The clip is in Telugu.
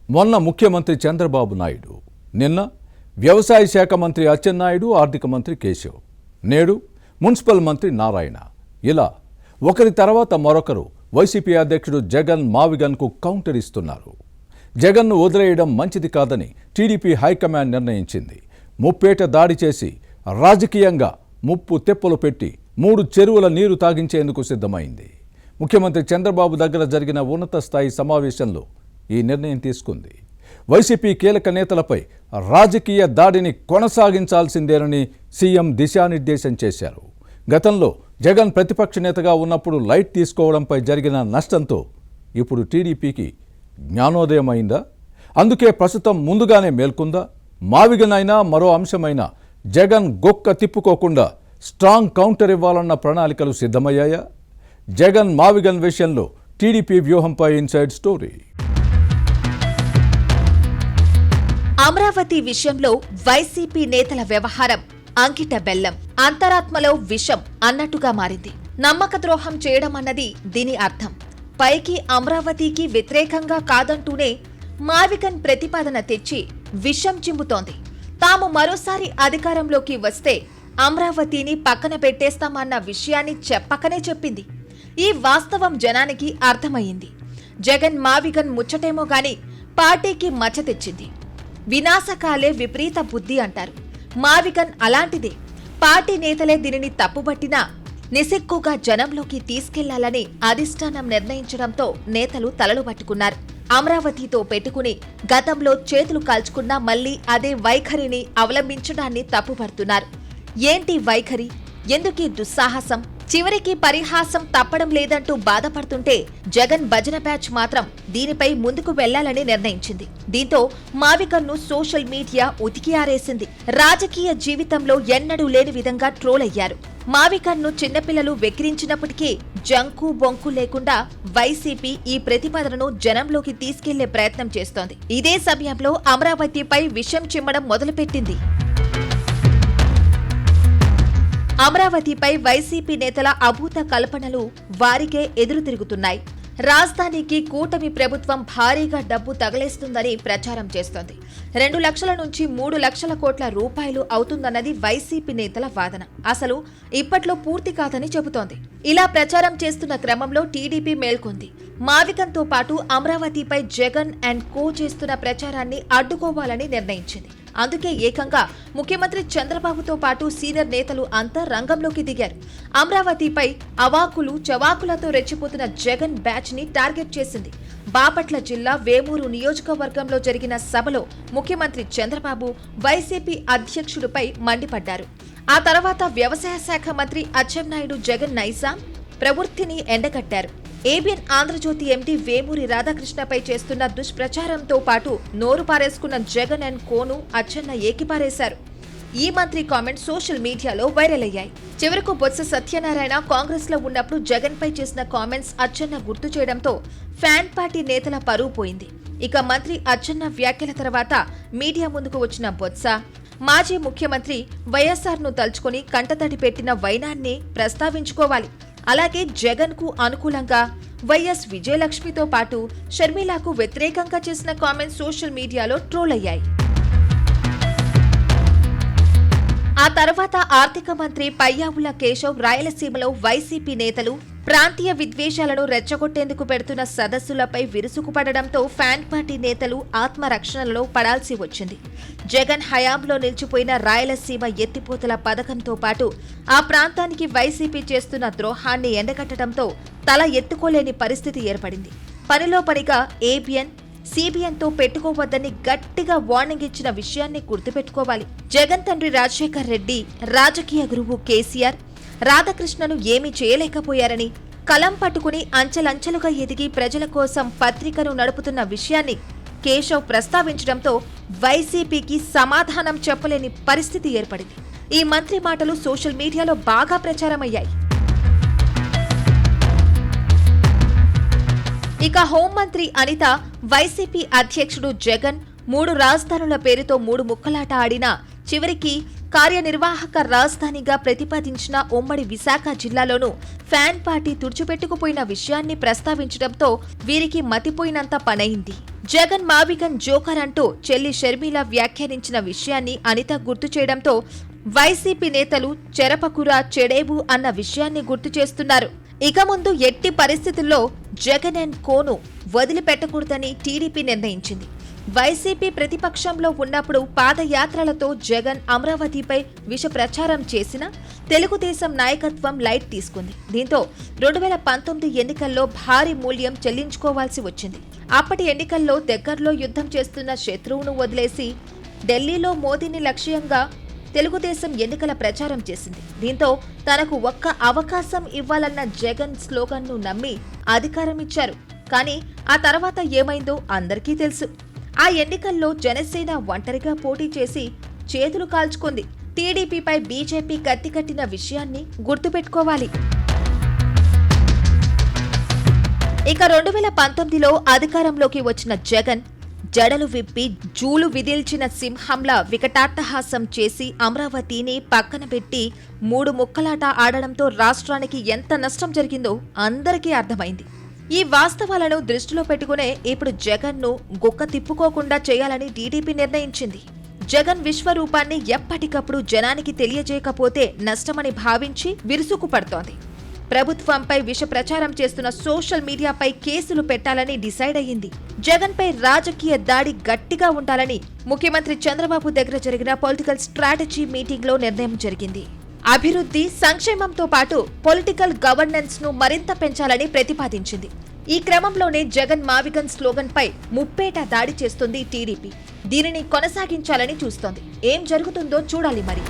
మొన్న ముఖ్యమంత్రి చంద్రబాబు నాయుడు, నిన్న వ్యవసాయ శాఖ మంత్రి అచ్చెన్నాయుడు, ఆర్థిక మంత్రి కేశవ్, నేడు మున్సిపల్ మంత్రి నారాయణ, ఇలా ఒకరి తర్వాత మరొకరు వైసీపీ అధ్యక్షుడు జగన్ మావిగన్కు కౌంటర్ ఇస్తున్నారు. జగన్ను వదిలేయడం మంచిది కాదని టీడీపీ హైకమాండ్ నిర్ణయించింది. ముప్పేట దాడి చేసి రాజకీయంగా ముప్పు తెప్పలు పెట్టి 3 చెరువుల నీరు తాగించేందుకు సిద్ధమైంది. ముఖ్యమంత్రి చంద్రబాబు దగ్గర జరిగిన ఉన్నత స్థాయి సమావేశంలో ఈ నిర్ణయం తీసుకుంది. వైసీపీ కీలక నేతలపై రాజకీయ దాడిని కొనసాగించాల్సిందేనని సీఎం దిశానిర్దేశం చేశారు. గతంలో జగన్ ప్రతిపక్ష నేతగా ఉన్నప్పుడు లైట్ తీసుకోవడంపై జరిగిన నష్టంతో ఇప్పుడు టీడీపీకి జ్ఞానోదయం అయిందా? అందుకే ప్రస్తుతం ముందుగానే మేల్కొందా? మావిగనైనా మరో అంశమైనా జగన్ గొక్క తిప్పుకోకుండా స్ట్రాంగ్ కౌంటర్ ఇవ్వాలన్న ప్రణాళికలు సిద్ధమయ్యాయా? జగన్ మావిగన్ విషయంలో టీడీపీ వ్యూహంపై ఇన్సైడ్ స్టోరీ. అమరావతి విషయంలో వైసీపీ నేతల వ్యవహారం అంకిట బెల్లం, అంతరాత్మలో విషం అన్నట్టుగా మారింది. నమ్మక ద్రోహం చేయడం అన్నది దీని అర్థం. పైకి అమరావతికి వ్యతిరేకంగా కాదంటూనే మావిగన్ ప్రతిపాదన తెచ్చి విషం చిమ్ముతోంది. తాము మరోసారి అధికారంలోకి వస్తే అమరావతిని పక్కన పెట్టేస్తామన్న విషయాన్ని చెప్పకనే చెప్పింది. ఈ వాస్తవం జనానికి అర్థమయ్యింది. జగన్ మావిగన్ ముచ్చటేమో గాని పార్టీకి మచ్చ తెచ్చింది. వినాశకాలే విపరీత బుద్ధి అంటారు. మావిగన్ అలాంటిదే. పార్టీ నేతలే దీనిని తప్పుబట్టినా నిసిగ్గుగా జనంలోకి తీసుకెళ్లాలని అధిష్టానం నిర్ణయించడంతో నేతలు తలలు పట్టుకున్నారు. అమరావతితో పెట్టుకుని గతంలో చేతులు కాల్చుకున్నా మళ్లీ అదే వైఖరిని అవలంబించడాన్ని తప్పుపడుతున్నారు. ఏంటి వైఖరి? ఎందుకీ దుస్సాహసం? చివరికి పరిహాసం తప్పడం లేదంటూ బాధపడుతుంటే జగన్ భజన బ్యాచ్ మాత్రం దీనిపై ముందుకు వెళ్లాలని నిర్ణయించింది. దీంతో మావిగన్ను సోషల్ మీడియా ఉతికి ఆరేసింది. రాజకీయ జీవితంలో ఎన్నడూ లేని విధంగా ట్రోల్ అయ్యారు. మావిగన్ను చిన్నపిల్లలు వెక్కిరించినప్పటికీ జంకు బొంకు లేకుండా వైసీపీ ఈ ప్రతిపాదనను జనంలోకి తీసుకెళ్లే ప్రయత్నం చేస్తోంది. ఇదే సమయంలో అమరావతిపై విషం చిమ్మడం మొదలుపెట్టింది. అమరావతిపై వైసీపీ నేతల అభూత కల్పనలు వారికే ఎదురు తిరుగుతున్నాయి. రాజధానికి కూటమి ప్రభుత్వం భారీగా డబ్బు తగలేస్తుందని ప్రచారం చేస్తోంది. 2 లక్షల నుంచి 3 లక్షల కోట్ల రూపాయలు అవుతుందన్నది వైసీపీ నేతల వాదన. అసలు ఇప్పట్లో పూర్తి కాదని చెబుతోంది. ఇలా ప్రచారం చేస్తున్న క్రమంలో టీడీపీ మేల్కొంది. మావిగన్తో పాటు అమరావతిపై జగన్ అండ్ కో చేస్తున్న ప్రచారాన్ని అడ్డుకోవాలని నిర్ణయించింది. అందుకే ఏకంగా ముఖ్యమంత్రి చంద్రబాబుతో పాటు సీనియర్ నేతలు అంతా రంగంలోకి దిగారు. అమరావతిపై అవాకులు చవాకులతో రెచ్చిపోతున్న జగన్ బ్యాచ్ ని టార్గెట్ చేసింది. బాపట్ల జిల్లా వేమూరు నియోజకవర్గంలో జరిగిన సభలో ముఖ్యమంత్రి చంద్రబాబు వైసీపీ అధ్యక్షుడిపై మండిపడ్డారు. ఆ తర్వాత వ్యవసాయ శాఖ మంత్రి అచ్చెన్నాయుడు జగన్ నైజాం ప్రవృత్తిని ఎండగట్టారు. ఏబిఎన్ ఆంధ్రజ్యోతి ఎండీ వేమూరి రాధాకృష్ణపై చేస్తున్న దుష్ప్రచారంతో పాటు నోరు పారేసుకున్న జగన్ అండ్ కోను అచ్చెన్న ఏకిపారేశారు. ఈ మంత్రి కామెంట్స్ సోషల్ మీడియాలో వైరల్ అయ్యాయి. చివరకు బొత్స సత్యనారాయణ కాంగ్రెస్ లో ఉన్నప్పుడు జగన్ పై చేసిన కామెంట్స్ అచ్చెన్న గుర్తు చేయడంతో ఫ్యాన్ పార్టీ నేతల పరువు పోయింది. ఇక మంత్రి అచ్చెన్న వ్యాఖ్యల తర్వాత మీడియా ముందుకు వచ్చిన బొత్స మాజీ ముఖ్యమంత్రి వైఎస్ఆర్ ను తలుచుకుని కంటతడి పెట్టిన వైనాన్ని ప్రస్తావించుకోవాలి. అలాగే జగన్ కు అనుకూలంగా వైఎస్ విజయలక్ష్మితో పాటు షర్మిలాకు వ్యతిరేకంగా చేసిన కామెంట్స్ సోషల్ మీడియాలో ట్రోల్ అయ్యాయి. ఆ తర్వాత ఆర్థిక మంత్రి పయ్యావుల కేశవ్ రాయలసీమలో వైసీపీ నేతలు ప్రాంతీయ విద్వేషాలను రెచ్చగొట్టేందుకు పెడుతున్న సదస్సులపై విరుసుకుపడడంతో ఫ్యాన్ పార్టీ నేతలు ఆత్మరక్షణలో పడాల్సి వచ్చింది. జగన్ హయాంలో నిలిచిపోయిన రాయలసీమ ఎత్తిపోతల పథకంతో పాటు ఆ ప్రాంతానికి వైసీపీ చేస్తున్న ద్రోహాన్ని ఎండగట్టడంతో తల ఎత్తుకోలేని పరిస్థితి ఏర్పడింది. పనిలో పనిగా ఏబిఎన్ సిబిఎన్తో పెట్టుకోవద్దని గట్టిగా వార్నింగ్ ఇచ్చిన విషయాన్ని గుర్తుపెట్టుకోవాలి. జగన్ తండ్రి రాజశేఖర్ రెడ్డి, రాజకీయ గురువు కేసీఆర్ రాధాకృష్ణను ఏమీ చేయలేకపోయారని, కలం పట్టుకుని అంచెలంచెలుగా ఎదిగి ప్రజల కోసం పత్రికను నడుపుతున్న విషయాన్ని కేశవ్ ప్రస్తావించడంతో వైసీపీకి సమాధానం చెప్పలేని పరిస్థితి ఏర్పడింది. ఈ మంత్రి మాటలు సోషల్ మీడియాలో బాగా ప్రచారమయ్యాయి. ఇక హోంమంత్రి అనిత వైసీపీ అధ్యక్షుడు జగన్ 3 రాజధానుల పేరుతో 3 ముక్కలాట ఆడినా చివరికి కార్యనిర్వాహక రాజధానిగా ప్రతిపాదించిన ఉమ్మడి విశాఖ జిల్లాలోనూ ఫ్యాన్ పార్టీ తుడిచిపెట్టుకుపోయిన విషయాన్ని ప్రస్తావించడంతో వీరికి మతిపోయినంత పనైంది. జగన్ మావిగన్ జోకర్ అంటూ చెల్లి షర్మిల వ్యాఖ్యానించిన విషయాన్ని అనిత గుర్తు చేయడంతో వైసీపీ నేతలు చెరపకురా చెడేవు అన్న విషయాన్ని గుర్తు చేస్తున్నారు. ఇక ముందు ఎట్టి పరిస్థితుల్లో జగన్ అండ్ కోను వదిలిపెట్టకూడదని టీడీపీ నిర్ణయించింది. వైసీపీ ప్రతిపక్షంలో ఉన్నప్పుడు పాదయాత్రలతో జగన్ అమరావతిపై విష ప్రచారం చేసిన తెలుగుదేశం నాయకత్వం లైట్ తీసుకుంది. దీంతో 2019 ఎన్నికల్లో భారీ మూల్యం చెల్లించుకోవాల్సి వచ్చింది. అప్పటి ఎన్నికల్లో దగ్గరలో యుద్ధం చేస్తున్న శత్రువును వదిలేసి ఢిల్లీలో మోదీని లక్ష్యంగా తెలుగుదేశం ఎన్నికల ప్రచారం చేసింది. దీంతో తనకు ఒక్క అవకాశం ఇవ్వాలన్న జగన్ స్లోగన్ను నమ్మి అధికారం ఇచ్చారు. కానీ ఆ తర్వాత ఏమైందో అందరికీ తెలుసు. ఆ ఎన్నికల్లో జనసేన ఒంటరిగా పోటీ చేసి చేతులు కాల్చుకుంది. టీడీపీపై బీజేపీ కత్తికట్టిన విషయాన్ని గుర్తుపెట్టుకోవాలి. ఇక 2019లో అధికారంలోకి వచ్చిన జగన్ జడలు విప్పి జూలు విదిల్చిన సింహంలా వికటాట్టహాసం చేసి అమరావతిని పక్కన పెట్టి 3 ముక్కలాట ఆడడంతో రాష్ట్రానికి ఎంత నష్టం జరిగిందో అందరికీ అర్థమైంది. ఈ వాస్తవాలను దృష్టిలో పెట్టుకునే ఇప్పుడు జగన్ను గుక్క తిప్పుకోకుండా చేయాలని టీడీపీ నిర్ణయించింది. జగన్ విశ్వరూపాన్ని ఎప్పటికప్పుడు జనానికి తెలియజేయకపోతే నష్టమని భావించి విరుసుకుపడుతోంది. ప్రభుత్వంపై విష ప్రచారం చేస్తున్న సోషల్ మీడియాపై కేసులు పెట్టాలని డిసైడ్ అయ్యింది. జగన్ పై రాజకీయ దాడి గట్టిగా ఉండాలని ముఖ్యమంత్రి చంద్రబాబు దగ్గర జరిగిన పొలిటికల్ స్ట్రాటజీ మీటింగ్ లో నిర్ణయం జరిగింది. అభివృద్ధి, సంక్షేమంతో పాటు పొలిటికల్ గవర్నెన్స్ ను మరింత పెంచాలని ప్రతిపాదించింది. ఈ క్రమంలోనే జగన్ మావిగన్ స్లోగన్ పై ముప్పేట దాడి చేస్తుంది టీడీపీ. దీనిని కొనసాగించాలని చూస్తోంది. ఏం జరుగుతుందో చూడాలి మరి.